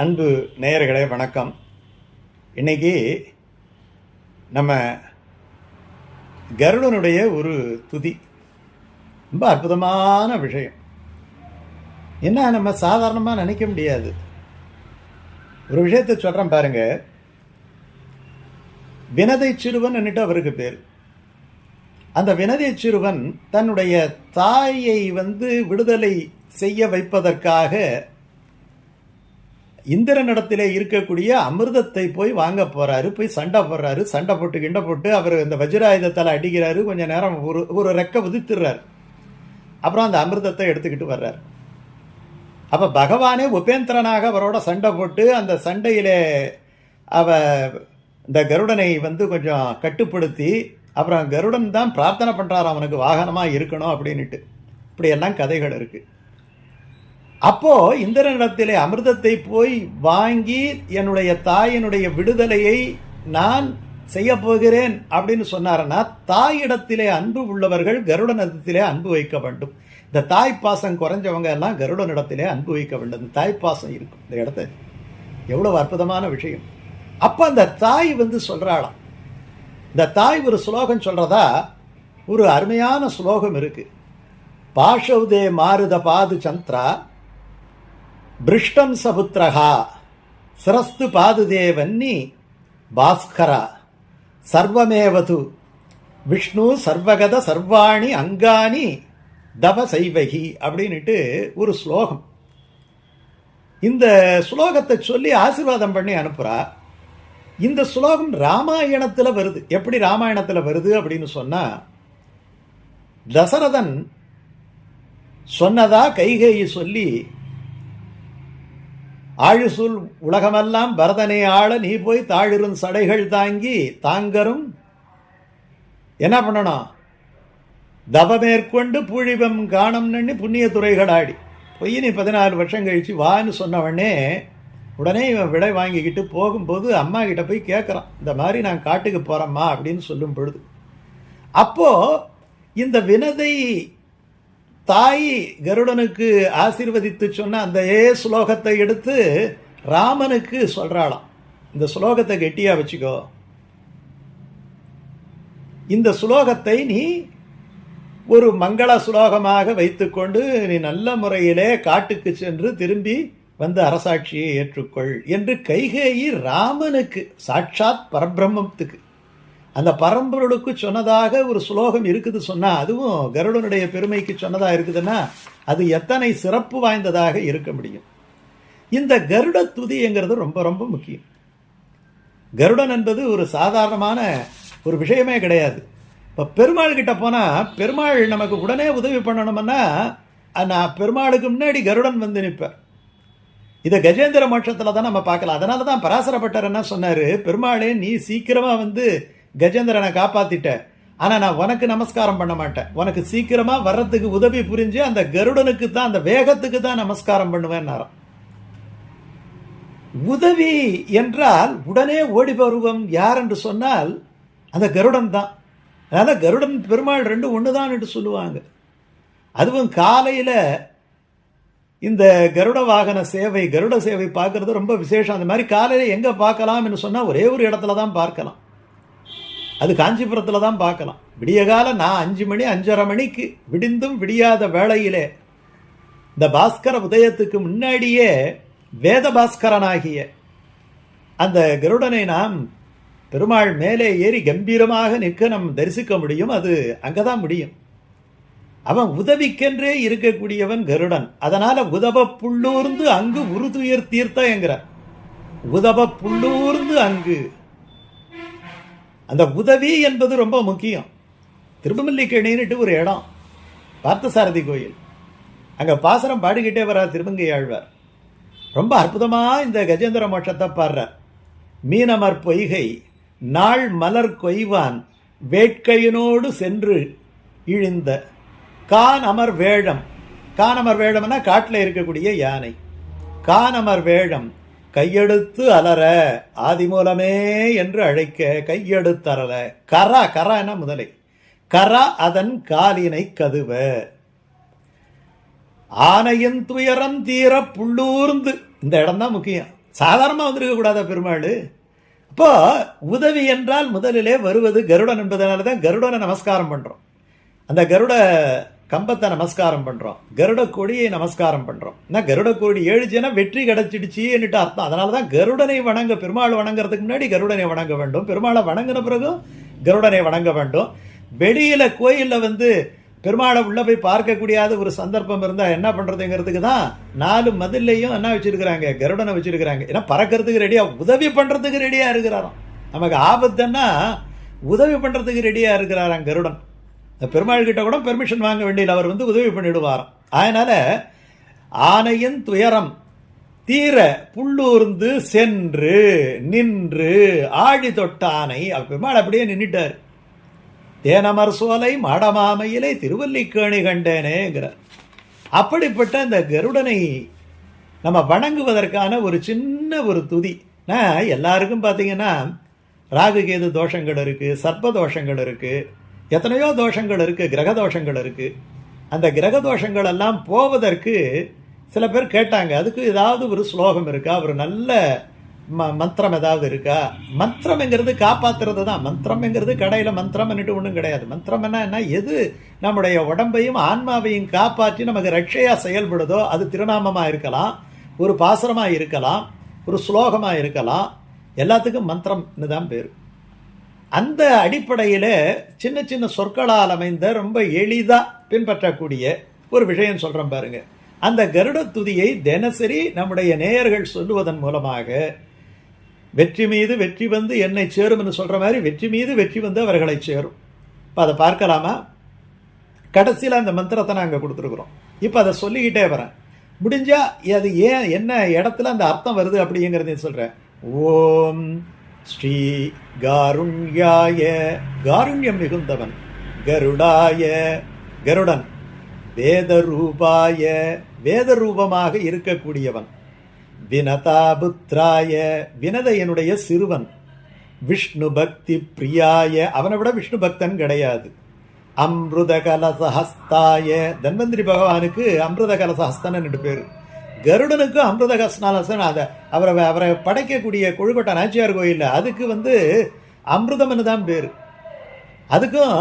அன்பு நேயர்களே வணக்கம். இன்னைக்கு நம்ம கருடனுடைய ஒரு துதி ரொம்ப அற்புதமான விஷயம். என்ன நம்ம சாதாரணமாக நினைக்க முடியாது. ஒரு விஷயத்தை சொல்கிறேன் பாருங்க. வினதை சிறுவன் என்னட்டு அவருக்கு பேர். அந்த வினதை சிறுவன் தன்னுடைய தாயை விடுதலை செய்ய வைப்பதற்காக இந்திரனிடத்திலே இருக்கக்கூடிய அமிர்தத்தை போய் வாங்க போறாரு. போய் சண்டை போடுறாரு. சண்டை போட்டு கிண்டை போட்டு அவர் இந்த வஜ்ராயுதத்தால் அடிக்கிறாரு. கொஞ்ச நேரம் ஒரு ரெக்க உதித்துறாரு. அப்புறம் அந்த அமிர்தத்தை எடுத்துக்கிட்டு வர்றார். அப்ப பகவானே உபேந்திரனாக அவரோட சண்டை போட்டு அந்த சண்டையிலே இந்த கருடனை கொஞ்சம் கட்டுப்படுத்தி அப்புறம் கருடன் தான் பிரார்த்தனை பண்றாரு அவனுக்கு வாகனமா இருக்கணும் அப்படின்னுட்டு. இப்படியெல்லாம் கதைகள் இருக்கு. அப்போ இந்திரனிடத்திலே அமிர்தத்தை போய் வாங்கி என்னுடைய தாயினுடைய விடுதலையை நான் செய்ய போகிறேன் அப்படின்னு சொன்னாரன்னா, தாயிடத்திலே அன்பு உள்ளவர்கள் கருடனிடத்திலே அன்பு வைக்க வேண்டும். இந்த தாய்ப்பாசம் குறைஞ்சவங்க எல்லாம் கருடனிடத்திலே அன்பு வைக்க வேண்டும். இந்த தாய்ப்பாசம் இருக்கும் இந்த இடத்த. எவ்வளவு அற்புதமான விஷயம். அப்ப அந்த தாய் சொல்றாளாம். இந்த தாய் ஒரு ஸ்லோகம் சொல்றதா, ஒரு அருமையான ஸ்லோகம் இருக்கு. பாஷௌதே மாருத பாது சந்திரா பிருஷ்டம் சபுத்ரஹா சிரஸ்து பாதுதேவன்னி பாஸ்கரா சர்வமேவது விஷ்ணு சர்வகத சர்வாணி அங்காணி தவ சைவகி அப்படின்னுட்டு ஒரு ஸ்லோகம். இந்த ஸ்லோகத்தை சொல்லி ஆசீர்வாதம் பண்ணி அனுப்புறா. இந்த ஸ்லோகம் ராமாயணத்தில் வருது. எப்படி ராமாயணத்தில் வருது அப்படின்னு சொன்னா, தசரதன் சொன்னதா கைகேயி சொல்லி, ஆழுசூல் உலகமெல்லாம் பரதனை ஆள நீ போய் தாழிரும் சடைகள் தாங்கி தாங்கரும் என்ன பண்ணணும், தவமேற்கொண்டு பூழிபம் காணம் நண்ணி புண்ணிய துறைகள் ஆடி போய் நீ 14 வருஷம் கழிச்சு வான்னு சொன்னவனே உடனே இவன் விடை வாங்கிக்கிட்டு போகும்போது அம்மா கிட்ட போய் கேட்குறான், இந்த மாதிரி நான் காட்டுக்கு போறேம்மா அப்படின்னு சொல்லும் பொழுது, அப்போ இந்த வினதை தாய் கருடனுக்கு ஆசீர்வதித்து சொன்ன அந்த ஸ்லோகத்தை எடுத்து ராமனுக்கு சொல்றாளாம். இந்த ஸ்லோகத்தை கெட்டியா வச்சுக்கோ. இந்த ஸ்லோகத்தை நீ ஒரு மங்கள ஸ்லோகமாக வைத்துக்கொண்டு நீ நல்ல முறையிலே காட்டுக்கு சென்று திரும்பி அரசாட்சியை ஏற்றுக்கொள் என்று கைகேயி ராமனுக்கு, சாட்சாத் பரபிரம்மத்துக்கு, அந்த பரம்பொருளுக்கு சொன்னதாக ஒரு ஸ்லோகம் இருக்குது சொன்னா, அதுவும் கருடனுடைய பெருமைக்கு சொன்னதா இருக்குதுன்னா அது எத்தனை சிறப்பு வாய்ந்ததாக இருக்க முடியும். இந்த கருட துதிங்கிறது ரொம்ப ரொம்ப முக்கியம். கருடன் என்பது ஒரு சாதாரணமான ஒரு விஷயமே கிடையாது. இப்போ பெருமாள் கிட்ட போனா பெருமாள் நமக்கு உடனே உதவி பண்ணணும்னா நான் பெருமாளுக்கு முன்னாடி கருடன் நிற்பார். இதை கஜேந்திர மோட்சத்தில் தான் நம்ம பார்க்கலாம். அதனால தான் பராசரப்பட்டர் என்ன சொன்னாரு, பெருமாளே நீ சீக்கிரமா கஜேந்திரனை காப்பாத்திட்ட, ஆனா நான் உனக்கு நமஸ்காரம் பண்ண மாட்டேன், உனக்கு சீக்கிரமா வர்றதுக்கு உதவி புரிஞ்சு அந்த கருடனுக்கு தான், அந்த வேகத்துக்கு தான் நமஸ்காரம் பண்ணுவேன். உதவி என்றால் உடனே ஓடி வருவம் யார் என்று சொன்னால் அந்த கருடன் தான். அதனால கருடன் பெருமாள் ரெண்டும் ஒண்ணுதான் என்று சொல்லுவாங்க. அதுவும் காலையில இந்த கருட வாகன சேவை, கருட சேவை பார்க்கறது ரொம்ப விசேஷம். அந்த மாதிரி காலையில எங்க பார்க்கலாம் என்று சொன்னா ஒரே ஒரு இடத்துல தான் பார்க்கலாம். அது காஞ்சிபுரத்தில் தான் பார்க்கலாம். விடிய கால நான் 5 மணி 5:30 மணிக்கு விடிந்தும் விடியாத வேளையிலே இந்த பாஸ்கர உதயத்துக்கு முன்னாடியே வேத பாஸ்கரனாகிய அந்த கருடனை நாம் பெருமாள் மேலே ஏறி கம்பீரமாக நிற்க நம் தரிசிக்க முடியும். அது அங்கதான் முடியும். அவன் உதவிக்கென்றே இருக்கக்கூடியவன் கருடன். அதனால உதவ புள்ளூர்ந்து அங்கு உருதுயர் தீர்த்த என்கிறார். உதவ புள்ளூர்ந்து அங்கு, அந்த உதவி என்பது ரொம்ப முக்கியம். திருமல்லிக்கேணின்னுட்டு ஒரு இடம், பார்த்தசாரதி கோயில், அங்க பாசனம் பாடிக்கிட்டே வர திருமங்கை ஆழ்வார் ரொம்ப அற்புதமா இந்த கஜேந்திர மோட்சத்தை பாடுறார். மீனமர் பொய்கை நாள் மலர் கொய்வான் வேட்கையினோடு சென்று இழிந்த கானமர் வேழம். கானமர் வேழம்னா காட்டில் இருக்கக்கூடிய யானை. கானமர் வேழம் கையெடுத்து அலற ஆதிமூலமே என்று அழைக்க கையெடுத்து அலற. கரா, கரா என்ன முதலை, கரா அதன் காலினை கதுவ. ஆனையின் துயரம் தீர புள்ளூர்ந்து, இந்த இடம் தான் முக்கியம். சாதாரணமாக வந்திருக்க கூடாதா பெருமாள்? அப்போ உதவி என்றால் முதலிலே வருவது கருடன் என்பதனால தான் கருடனை நமஸ்காரம் பண்ணுறோம். அந்த கருட கம்பத்தை நமஸ்காரம் பண்ணுறோம், கருட கொடியை நமஸ்காரம் பண்ணுறோம். கருட கொடி ஏழுச்சுன்னா வெற்றி கிடைச்சிடுச்சின்னுட்டு அர்த்தம். அதனால தான் கருடனை வணங்க, பெருமாள் வணங்குறதுக்கு முன்னாடி கருடனை வணங்க வேண்டும், பெருமாளை வணங்கின பிறகும் கருடனை வணங்க வேண்டும். வெளியில் கோயிலில் பெருமாளை உள்ளே போய் பார்க்கக்கூடியாத ஒரு சந்தர்ப்பம் இருந்தால் என்ன பண்ணுறதுங்கிறதுக்கு தான் 4 மதில்லையும் என்ன வச்சுருக்கிறாங்க, கருடனை வச்சுருக்கிறாங்க. ஏன்னா பறக்கிறதுக்கு ரெடியாக, உதவி பண்ணுறதுக்கு ரெடியாக இருக்கிறாராம். நமக்கு ஆபத்துன்னா உதவி பண்ணுறதுக்கு ரெடியாக இருக்கிறாராம் கருடன். பெருமாள் கிட்ட கூட பெர்மிஷன் வாங்க வேண்டியது, அவர் உதவி பண்ணிடுவாராம். அதனால் ஆனையின் துயரம் தீர புள்ளூர்ந்து சென்று நின்று ஆழி தொட்ட ஆனை, பெருமாள் அப்படியே நின்றுட்டார். தேனமர் சோலை மாடமாமையிலே திருவல்லிக்கேணி கண்டேனேங்கிறார். அப்படிப்பட்ட இந்த கருடனை நம்ம வணங்குவதற்கான ஒரு சின்ன ஒரு துதி. எல்லாருக்கும் பார்த்தீங்கன்னா ராகு கேது தோஷங்கள் இருக்குது, சர்ப்ப தோஷங்கள் இருக்குது, எத்தனையோ தோஷங்கள் இருக்குது, கிரக தோஷங்கள் இருக்குது. அந்த கிரக தோஷங்கள் எல்லாம் போவதற்கு சில பேர் கேட்டாங்க, அதுக்கு ஏதாவது ஒரு ஸ்லோகம் இருக்கா, ஒரு நல்ல மந்திரம் ஏதாவது இருக்கா? மந்திரம்ங்கிறது காப்பாற்றுறது தான். மந்திரம்ங்கிறது கடையில் மந்திரம்னுட்டு ஒன்றும் கிடையாது. மந்திரம் என்ன, எது நம்முடைய உடம்பையும் ஆன்மாவையும் காப்பாற்றி நமக்கு ரட்சையாக செயல்படுதோ அது திருநாமமாக இருக்கலாம், ஒரு பாசுரமாக இருக்கலாம், ஒரு ஸ்லோகமாக இருக்கலாம், எல்லாத்துக்கும் மந்திரம்னு தான் பேர். அந்த அடிப்படையில் சின்ன சின்ன சொற்களால் அமைந்த ரொம்ப எளிதாக பின்பற்றக்கூடிய ஒரு விஷயம் சொல்கிறேன் பாருங்க. அந்த கருட துதியை தினசரி நம்முடைய நேயர்கள் சொல்லுவதன் மூலமாக வெற்றி மீது வெற்றி என்னை சேரும்னு சொல்கிற மாதிரி வெற்றி மீது வெற்றி அவர்களை சேரும். இப்போ அதை பார்க்கலாமா? கடைசியில் அந்த மந்திரத்தை நாங்கள் கொடுத்துருக்குறோம். இப்போ அதை சொல்லிக்கிட்டே வரேன். முடிஞ்சால் அது ஏன் என்ன இடத்துல அந்த அர்த்தம் வருது அப்படிங்கிறதையும் சொல்கிறேன். ஓம் ஸ்ரீ காருண்யாய, காருண்யம் மிகுந்தவன், கருடாய கருடன், வேதரூபாய வேதரூபமாக இருக்கக்கூடியவன், வினதாபுத்ராய வினதையனுடைய சிறுவன், விஷ்ணு பக்தி பிரியாய அவனை விட விஷ்ணு பக்தன் கிடையாது, அம்ருத கலசஹஸ்தாய தன்வந்திரி பகவானுக்கு அமிர்த கலசஹஸ்தன் என்று பேர், கருடனுக்கு அமிர்த கலசன். அதை அவரை படைக்கக்கூடிய கொழுக்கொட்டை நாச்சியார் கோயிலில் அதுக்கு அமிர்தம்னு தான் பேர், அதுக்கும்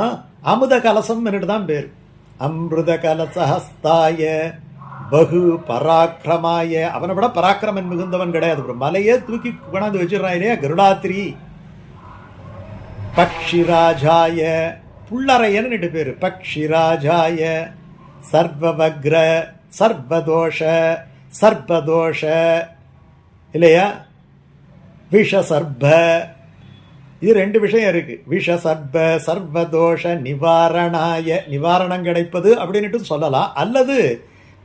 அமுத கலசம் தான் பேர். அமிர்த கலசஹஸ்தாய பகு பராக்கிரமாய அவனை விட பராக்கிரமன் மிகுந்தவன் கிடையாது. ஒரு மலையே தூக்கி கொண்டாந்து வச்சிடறான் இல்லையா கருடாத்திரி. பக்ஷிராஜாய புள்ளரையன்னு பேரு, பக்ஷிராஜாய சர்வவக்ர சர்வதோஷ சர்வதோஷ இல்லையா, விஷசர்ப, இது 2 விஷயம் இருக்கு. விஷசர்ப சர்வதோஷ நிவாரணாய, நிவாரணம் கிடைப்பது அப்படின்ட்டு சொல்லலாம், அல்லது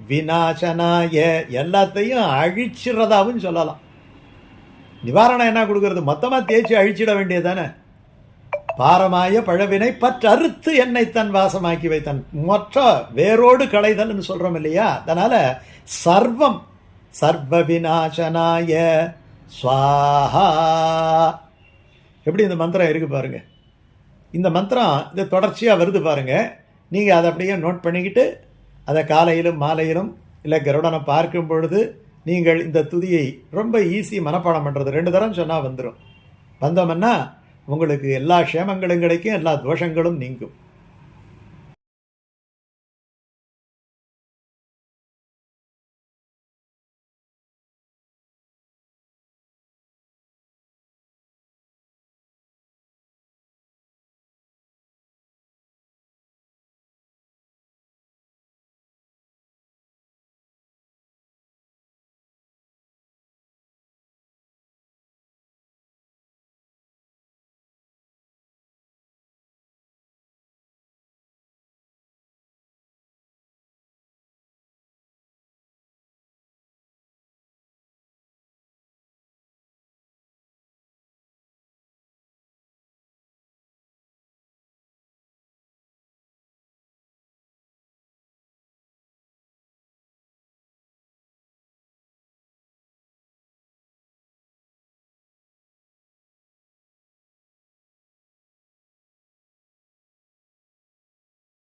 விநாசனாய எல்லாத்தையும் அழிச்சிடறதாவும் சொல்லலாம். நிவாரணம் என்ன கொடுக்கறது, மொத்தமாக தேய்ச்சி அழிச்சிட வேண்டியதானே. பாரமாய பழவினை பற்றறுத்து என்னை தன் வாசமாக்கி வைத்தான், மொற்ற வேரோடு களைதல்னு சொல்றோம் இல்லையா. அதனால சர்வம் சர்வ விநாசனாய ஸ்வாஹா. எப்படி இந்த மந்திரம் இருக்கு பாருங்க. இந்த மந்திரம் இது தொடர்ச்சியாக வருது பாருங்க. நீங்கள் அதை அப்படியே நோட் பண்ணிக்கிட்டு அதை காலையிலும் மாலையிலும் இல்லை கருடனை பார்க்கும் பொழுது நீங்கள் இந்த துதியை ரொம்ப ஈஸி மனப்பாடம் பண்ணுறது. 2 தரம் சொன்னால் வந்துடும். வந்தோம்னா உங்களுக்கு எல்லா க்ஷேமங்களும் கிடைக்கும், எல்லா தோஷங்களும் நீங்கும்.